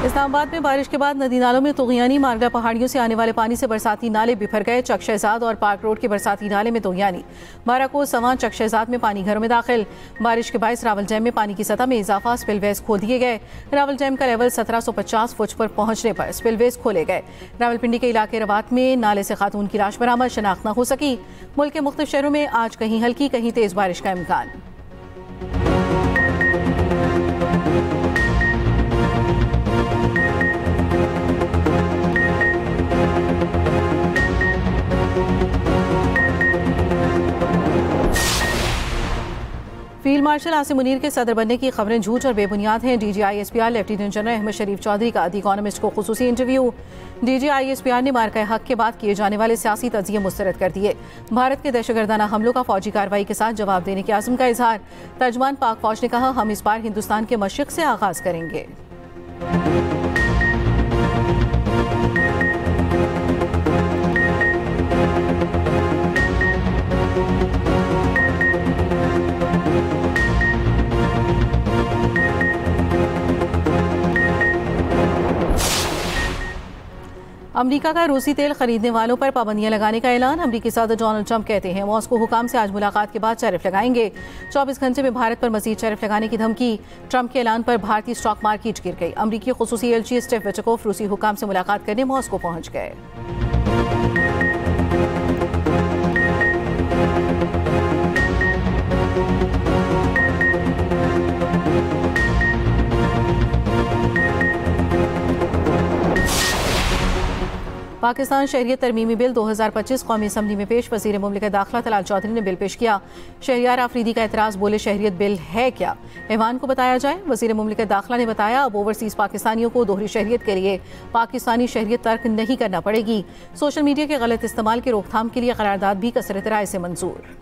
इस्लामाबाद में बारिश के बाद नदी नालों में तूगियानी, मारगला पहाड़ियों से आने वाले पानी से बरसाती नाले बिफर गए। चक शहजाद और पार्क रोड के बरसाती नाले में तूगियानी, बाराकोट सवां चक शहजाद में पानी घरों में दाखिल। बारिश के बायस रावल डैम में पानी की सतह में इजाफा, स्पिलवेज खोल दिए गए। रावल डैम का लेवल 1750 फुट पर पहुंचने पर स्पिलवेज खोले गए। रावलपिंडी के इलाके रवात में नाले से खातून की लाश बरामद, शनाख्त न हो सकी। मुल्क के मुख्तलिफ शहरों में आज कहीं हल्की कहीं तेज बारिश का इम्कान। फील्ड मार्शल आसिम मुनीर के सदर बनने की खबरें झूठ और बेबुनियाद हैं। DGISPR लेफ्टिनेंट जनरल अहमद शरीफ चौधरी का द इकोनॉमिस्ट को खुसूसी इंटरव्यू। DGISPR ने मार्का हक के बाद किए जाने वाले सियासी तजिए मुस्तरद कर दिए। भारत के दहशतगर्दाना हमलों का फौजी कार्रवाई के साथ जवाब देने के आज़म का इजहार। तर्जमान पाक फौज ने कहा, हम इस बार हिंदुस्तान के मशरिक से आगाज करेंगे। अमरीका का रूसी तेल खरीदने वालों पर पाबंदियां लगाने का ऐलान। अमरीकी सदर डोनाल्ड ट्रंप कहते हैं मॉस्को हुकाम से आज मुलाकात के बाद टैरिफ लगाएंगे। 24 घंटे में भारत पर मजीद टैरिफ लगाने की धमकी। ट्रंप के ऐलान पर भारतीय स्टॉक मार्केट गिर गई। अमरीकी खुसूसी एलची स्टेफ विटकोफ रूसी हुकाम से मुलाकात करने मॉस्को पहुंच गए। पाकिस्तान शहरियत तरमीमी बिल 2025 कौमी असम्बली में पेश। वज़ीर मुमलिकत दाखिला तलाल चौधरी ने बिल पेश किया। शहरियार आफरीदी का एतराज़, बोले शहरियत बिल है क्या, ऐवान को बताया जाए। वज़ीर मुमलिकत दाखिला ने बताया, अब ओवरसीज़ पाकिस्तानियों को दोहरी शहरियत के लिए पाकिस्तानी शहरियत तर्क नहीं करना पड़ेगी। सोशल मीडिया के गलत इस्तेमाल की रोकथाम के लिए करारदाद भी कसरत राय से मंजूर।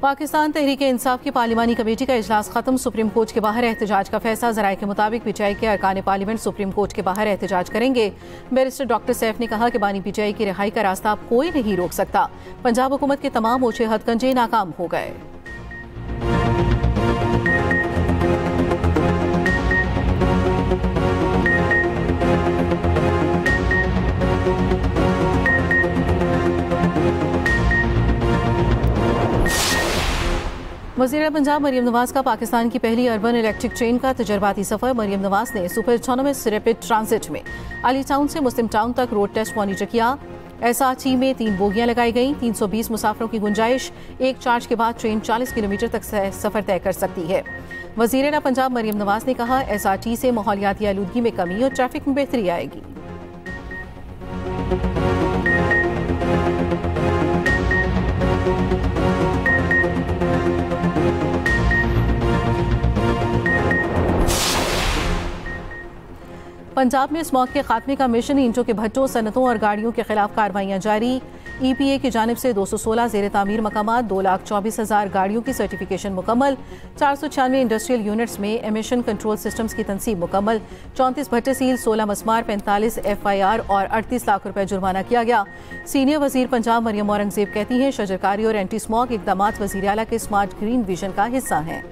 पाकिस्तान तहरीक इंसाफ की पार्लिमानी कमेटी का इजलास खत्म। सुप्रीम कोर्ट के बाहर एहतजाज का फैसला। जराये के मुताबिक पीटीआई के अरकान पार्लियामेंट सुप्रीम कोर्ट के बाहर एहतजाज करेंगे। बैरिस्टर डॉक्टर सैफ ने कहा कि बानी पीटीआई की रिहाई का रास्ता अब कोई नहीं रोक सकता। पंजाब हुकूमत के तमाम ओछे हथकंजे नाकाम हो गए। वज़ीर पंजाब मरियम नवाज का पाकिस्तान की पहली अर्बन इलेक्ट्रिक ट्रेन का तजर्बाती सफर। मरियम नवाज ने सुपर ऑटोनोमस रैपिड ट्रांजिट में अली टाउन से मुस्लिम टाउन तक रोड टेस्ट मॉनिटर किया। SRT में 3 बोगियां लगाई गई। 320 मुसाफिरों की गुंजाइश। एक चार्ज के बाद ट्रेन 40 किलोमीटर तक सफर तय कर सकती है। वज़ीर पंजाब मरियम नवाज ने कहा, SRT से माहौलियाती आलूदगी में कमी और ट्रैफिक में बेहतरी आएगी। पंजाब में स्मॉग के खात्मे का मिशन। ईंटों के भट्टों, सनतों और गाड़ियों के खिलाफ कार्रवाइयां जारी। EPA की जानिब से 216 ज़ेर तामीर मकामात, 2,24,000 गाड़ियों की सर्टिफिकेशन मुकम्मल। 496 इंडस्ट्रियल यूनिट्स में एमिशन कंट्रोल सिस्टम्स की तनसीब मुकम्मल। 34 भट्टे सील, 16 मस्मार, 45 FIR और 38 लाख रुपए जुर्माना किया गया। सीनियर वजीर पंजाब मरियम औरंगजेब कहती हैं, शजरकारी और एंटी स्मॉग इकदाम वज़ीर आला के स्मार्ट ग्रीन विजन का हिस्सा हैं।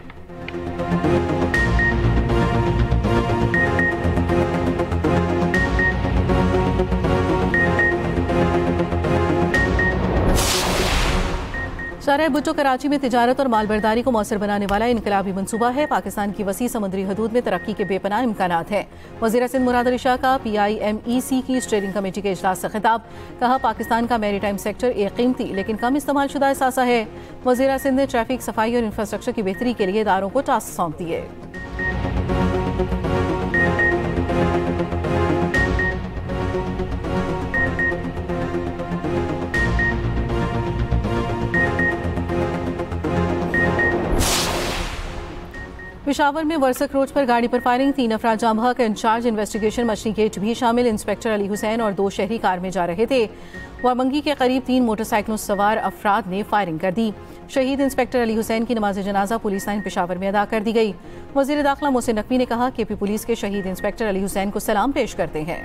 शाहराह भुट्टो कराची में तिजारत और मालबरदारी को मौसर बनाने वाला इनकलाबी मंसूबा है। पाकिस्तान की वसी समुद्री हदूद में तरक्की के बेपनाह इम्कानात हैं। वज़ीर सिंध मुराद अली शाह का PIMEC की स्टीयरिंग कमेटी के इजलास से खिताब। कहा, पाकिस्तान का मैरीटाइम सेक्टर एक कीमती लेकिन कम इस्तेमाल शुदा असासा है। वज़ीर सिंध ने ट्रैफिक, सफाई और इंफ्रास्ट्रक्चर की बेहतरी के लिए इदारों को टास्क सौंप दिए। पेशावर में वर्सक रोड पर गाड़ी पर फायरिंग। 3 अफराद जाम बहक। इंचार्ज इन्वेस्टिगेशन मछली गेट भी शामिल। इंस्पेक्टर अली हुसैन और 2 शहरी कार में जा रहे थे। वारमंगी के करीब 3 मोटरसाइकिलों सवार अफराद ने फायरिंग कर दी। शहीद इंस्पेक्टर अली हुसैन की नमाज जनाजा पुलिस लाइन पेशावर में अदा कर दी गई। वज़ीर दाखिला मोहसिन नकवी ने कहा कि पुलिस के शहीद इंस्पेक्टर अली हुसैन को सलाम पेश करते हैं।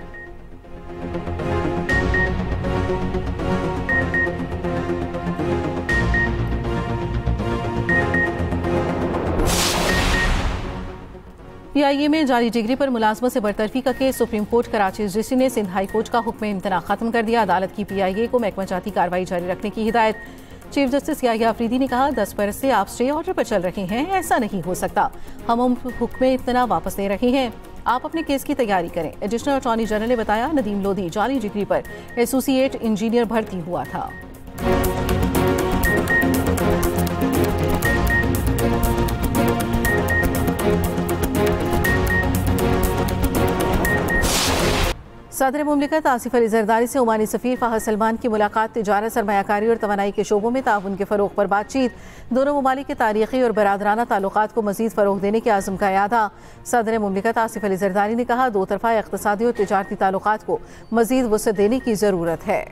PIA में जारी डिग्री पर मुलाजमत से बरतरफी का case supreme court Karachi registry ने सिंध हाई कोर्ट का हुक्म इम्तना खत्म कर दिया। अदालत की PIA को महकमा जाती कार्रवाई जारी रखने की हिदायत। चीफ जस्टिस याहिया अफरीदी ने कहा 10 बरस से आप स्टे ऑर्डर पर चल रहे हैं, ऐसा नहीं हो सकता। हम हुक्म इम्तना वापस ले रहे हैं, आप अपने केस की तैयारी करें। एडिशनल अटॉर्नी जनरल ने बताया नदीम लोधी जाली डिग्री पर एसोसिएट इंजीनियर भर्ती हुआ था। सदर मुमलिकत आसिफ अली जरदारी से ओमानी सफीर फाहद सलमान की मुलाकात तिजारत, सरमायाकारी और तवानाई के शोबों में ताउन के फरोग पर बातचीत। दोनों ममालिक के तारीखी और बरादराना ताल्लुकात को मजीद फरोग देने के आज़म का यादा। सदर मुमलिकत आसिफ अली जरदारी ने कहा 2 तरफा इक़्तिसादी और तिजारती ताल्लुकात को मजीद वसअत देने की ज़रूरत है।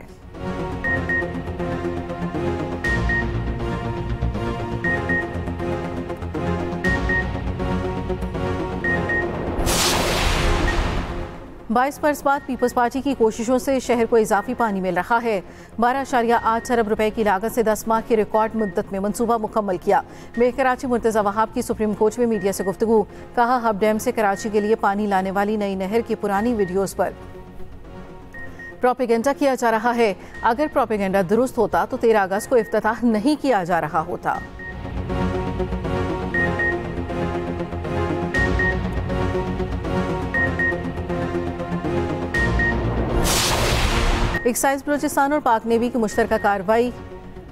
बाईस बरस बाद पीपल्स पार्टी की कोशिशों से शहर को इजाफी पानी मिल रहा है। 12.8 अरब रुपए की लागत से 10 माह की रिकॉर्ड मुद्दत में मंसूबा मुकम्मल किया। मेयर कराची मुर्तज़ा वहाब की सुप्रीम कोर्ट में मीडिया से गुफ्तगू। कहा हब डैम से कराची के लिए पानी लाने वाली नई नहर की पुरानी वीडियोस पर प्रोपेगेंडा किया जा रहा है। अगर प्रोपेगेंडा दुरुस्त होता तो 13 अगस्त को इफ्तिताह नहीं किया जा रहा होता। एक्साइज बलोचिस्तान और पाक नेवी की मुश्तरका कार्रवाई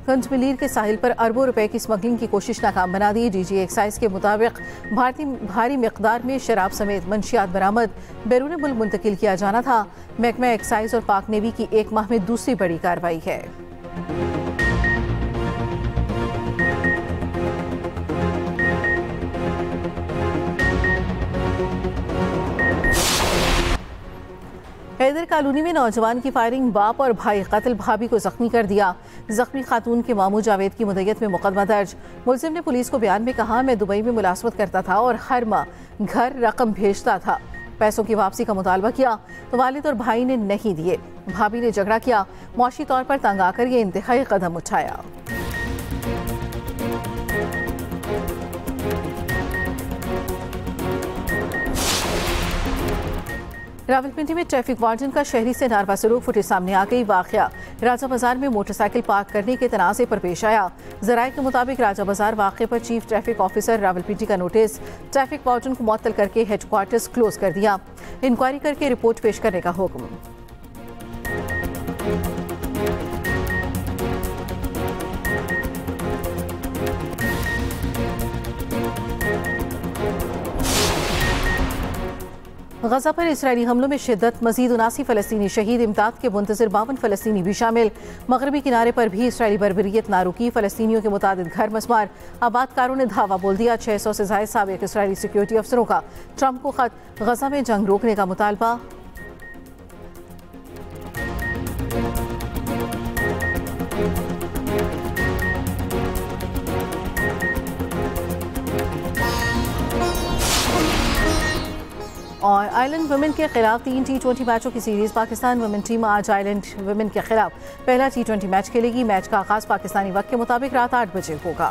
कंजमिलीर के साहिल पर अरबों रुपए की स्मगलिंग की कोशिश नाकाम बना दी। DG एक्साइज के मुताबिक भारी मिकदार में शराब समेत मंशियात बरामद, बैरून मुल्क मुंतकिल किया जाना था। महकमा एक्साइज और पाक नेवी की 1 माह में दूसरी बड़ी कार्रवाई है। हैदर कॉलोनी में नौजवान की फायरिंग, बाप और भाई कत्ल, भाभी को जख्मी कर दिया। जख्मी खातून के मामू जावेद की मुद्दत में मुकदमा दर्ज। मुलजिम ने पुलिस को बयान में कहा मैं दुबई में मुलाजमत करता था और हर माह घर रकम भेजता था। पैसों की वापसी का मुतालबा किया तो वालिद और भाई ने नहीं दिए। भाभी ने झगड़ा किया, मौशी तौर पर तंग आकर ये इंतहाई कदम उठाया। रावलपिंडी में ट्रैफिक वार्डन का शहरी से नारवा सलूक फुटेज सामने आ गई। वाकया राजा बाजार में मोटरसाइकिल पार्क करने के तनाज़े पर पेश आया। ज़राए के मुताबिक राजा बाजार वाक़े पर चीफ ट्रैफिक ऑफिसर रावलपिंडी का नोटिस, ट्रैफिक वार्डन को मुअत्तल करके हेडक्वार्टर्स क्लोज कर दिया। इंक्वायरी करके रिपोर्ट पेश करने का हुक्म। गजा पर इसराइली हमलों में शिद्दत, मजीद 79 फ़लस्तीनी शहीद, इमदाद के मुंतज़िर 52 फ़लस्तीनी भी शामिल। मगरबी किनारे पर भी इसराइली बर्बरियत ना रुकी, फ़लस्तीनियों के मुतादिद घर मस्मार। आबादकारों ने धावा बोल दिया। 600 से ज़ायद साबिक़ इसराइली सिक्योरिटी अफसरों का ट्रंप को खत, गजा में जंग रोकने का मुतालबा। और आयरलैंड वुमेन के खिलाफ 3 T20 मैचों की सीरीज। पाकिस्तान वुमेन टीम आज आयरलैंड वुमेन के खिलाफ पहला T20 मैच खेलेगी। मैच का आगाज पाकिस्तानी वक्त के मुताबिक रात 8 बजे होगा।